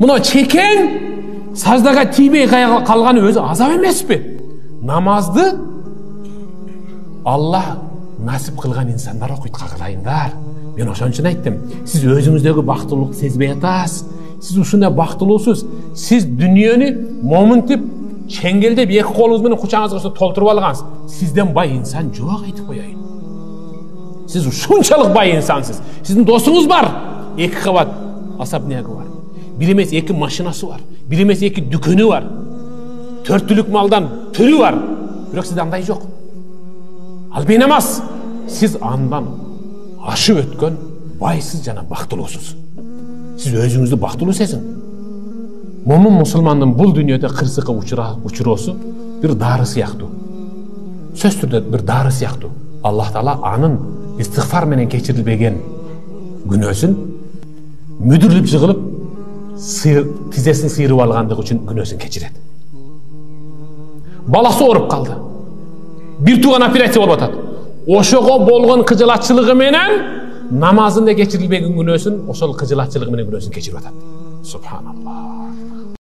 Мына чекең саждаға тийбей қалғаны өзі азап емес пе? Намазды Алла насип қылған инсандар оқиды, қағылайындар. Мен ошон үчүн айттым, сиз өзүңүздөгү бактылуулук сезбей атасыз. Сиз ушундай бактылуусуз. Сиз дүниөнү момунтип, чеңгелдеп эки колуңуз менен кучаңызга толтуруп алгансыз. Сизден бай инсан жок, айтып коеюн. Сиз ушунчалык бай инсансыз. Сиздин досуңуз бар, 2 кабат особнягі бар. Бир эмес 2 машинасы бар. Бир эмес 2 дүкөнү бар. 4 түлүк малдан түрү бар. Бирок сизде андай жок. Ал бейнамас. Сиз андан ашып өткөн байсыз жана бактылуусуз. Сиз өзүңүздү бактылуу сезин. Момун мусулмандын бул дүйнөдө кырсыкка учуроосу бир дары сыяктуу. Сөз түрдө бир дары сыяктуу. Аллах Таала анын истигфар менен кечирилбеген күнөөсүн мүдүрлүп жыгылып, тизесин сыйрып алгандыгы үчүн күнөөсүн кечирет. Баласы ооруп калды. Бир тууган операция болуп атат. Ошого болгон кыжылатчылыгы менен намазында кечирилбеген күнөөсүн, ошол кыжылатчылыгы менен күнөөсүн кечирип атат. Субханаллах.